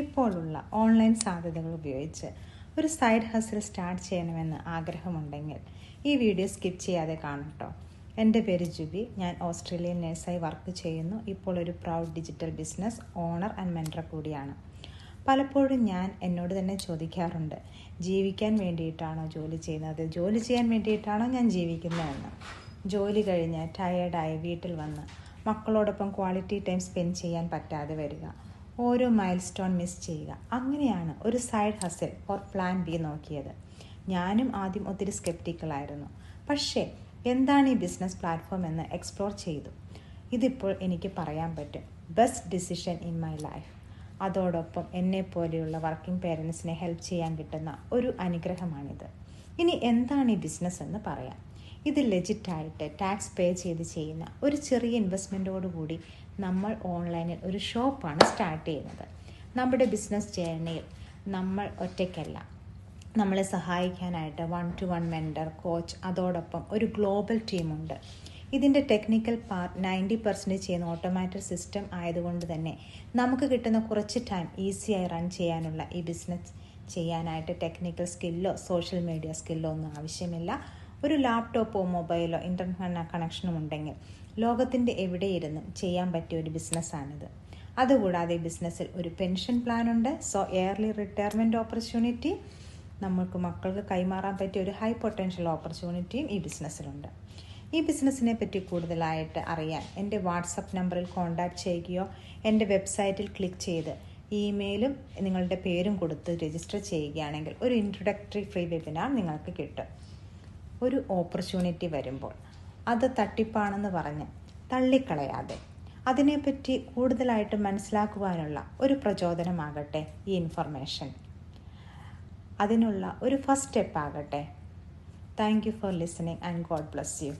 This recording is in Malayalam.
ഇപ്പോഴുള്ള ഓൺലൈൻ സാധ്യതകൾ ഉപയോഗിച്ച് ഒരു സൈഡ് ഹസിൽ സ്റ്റാർട്ട് ചെയ്യണമെന്ന് ആഗ്രഹമുണ്ടെങ്കിൽ ഈ വീഡിയോ സ്കിപ്പ് ചെയ്യാതെ കാണട്ടോ. എൻ്റെ പേര് ജുബി. ഞാൻ ഓസ്ട്രേലിയൻ നേഴ്സായി വർക്ക് ചെയ്യുന്നു. ഇപ്പോൾ ഒരു proud digital business owner and mentor കൂടിയാണ്. പലപ്പോഴും ഞാൻ എന്നോട് തന്നെ ചോദിക്കാറുണ്ട്, ജീവിക്കാൻ വേണ്ടിയിട്ടാണോ ജോലി ചെയ്യുന്നത്, ജോലി ചെയ്യാൻ വേണ്ടിയിട്ടാണോ ഞാൻ ജീവിക്കുന്നതെന്ന്. ജോലി കഴിഞ്ഞ് ടയേർഡായി വീട്ടിൽ വന്ന് മക്കളോടൊപ്പം ക്വാളിറ്റി ടൈം സ്പെൻഡ് ചെയ്യാൻ പറ്റാതെ വരിക, ഓരോ മൈൽ സ്റ്റോൺ മിസ് ചെയ്യുക. അങ്ങനെയാണ് ഒരു സൈഡ് ഹസിൽ ഓർ പ്ലാൻ ബി നോക്കിയത്. ഞാനും ആദ്യം ഒത്തിരി സ്കെപ്റ്റിക്കലായിരുന്നു. പക്ഷേ എന്താണ് ഈ ബിസിനസ് പ്ലാറ്റ്ഫോം എന്ന് എക്സ്പ്ലോർ ചെയ്തു. ഇതിപ്പോൾ എനിക്ക് പറയാൻ പറ്റും, best decision in my life. അതോടൊപ്പം എന്നെപ്പോലെയുള്ള വർക്കിംഗ് പേരൻസിനെ ഹെൽപ്പ് ചെയ്യാൻ കിട്ടുന്ന ഒരു അനുഗ്രഹമാണിത്. ഇനി എന്താണ് ഈ ബിസിനസ് എന്ന് പറയാം. ഇത് ലെജിറ്റായിട്ട് ടാക്സ് പേ ചെയ്ത് ചെയ്യുന്ന ഒരു ചെറിയ ഇൻവെസ്റ്റ്മെൻറ്റോടുകൂടി നമ്മൾ ഓൺലൈനിൽ ഒരു ഷോപ്പാണ് സ്റ്റാർട്ട് ചെയ്യുന്നത്. നമ്മുടെ ബിസിനസ് ജേർണിയിൽ നമ്മൾ ഒറ്റയ്ക്കല്ല. നമ്മളെ സഹായിക്കാനായിട്ട് 1-to-1 മെൻറ്റർ, കോച്ച്, അതോടൊപ്പം ഒരു ഗ്ലോബൽ ടീമുണ്ട്. ഇതിൻ്റെ ടെക്നിക്കൽ പാർട്ട് 90% ചെയ്യുന്ന ഓട്ടോമാറ്റഡ് സിസ്റ്റം ആയതുകൊണ്ട് തന്നെ നമുക്ക് കിട്ടുന്ന കുറച്ച് ടൈം ഈസിയായി റൺ ചെയ്യാനുള്ള ഈ ബിസിനസ് ചെയ്യാനായിട്ട് ടെക്നിക്കൽ സ്കില്ലോ സോഷ്യൽ മീഡിയ സ്കില്ലോ ഒന്നും ആവശ്യമില്ല. ഒരു ലാപ്ടോപ്പോ മൊബൈലോ ഇൻ്റർനെറ്റ് കണക്ഷനും ഉണ്ടെങ്കിൽ ലോകത്തിൻ്റെ എവിടെയിരുന്നും ചെയ്യാൻ പറ്റിയ ഒരു ബിസിനസ്സാണിത്. അതുകൂടാതെ ഈ ബിസിനസ്സിൽ ഒരു പെൻഷൻ പ്ലാനുണ്ട്. സോ എയർലി റിട്ടയർമെൻറ്റ് ഓപ്പർച്യൂണിറ്റി, നമുക്ക് മക്കൾക്ക് കൈമാറാൻ പറ്റിയ ഒരു ഹൈ പൊട്ടൻഷ്യൽ ഓപ്പർച്യൂണിറ്റിയും ഈ ബിസിനസ്സിലുണ്ട്. ഈ ബിസിനസ്സിനെ പറ്റി കൂടുതലായിട്ട് അറിയാൻ എൻ്റെ വാട്സപ്പ് നമ്പറിൽ കോൺടാക്റ്റ് ചെയ്യുകയോ എൻ്റെ വെബ്സൈറ്റിൽ ക്ലിക്ക് ചെയ്ത് ഇമെയിലും നിങ്ങളുടെ പേരും കൊടുത്ത് രജിസ്റ്റർ ചെയ്യുകയാണെങ്കിൽ ഒരു ഇൻട്രൊഡക്ടറി ഫ്രീ വെബിനാർ നിങ്ങൾക്ക് കിട്ടും. ഒരു ഓപ്പർച്യൂണിറ്റി വരുമ്പോൾ അത് തട്ടിപ്പാണെന്ന് പറഞ്ഞ് തള്ളിക്കളയാതെ അതിനെപ്പറ്റി കൂടുതലായിട്ട് മനസ്സിലാക്കുവാനുള്ള ഒരു പ്രചോദനമാകട്ടെ ഈ ഇൻഫർമേഷൻ. അതിനുള്ള ഒരു ഫസ്റ്റ് സ്റ്റെപ്പ് ആകട്ടെ. Thank you for listening and God bless you.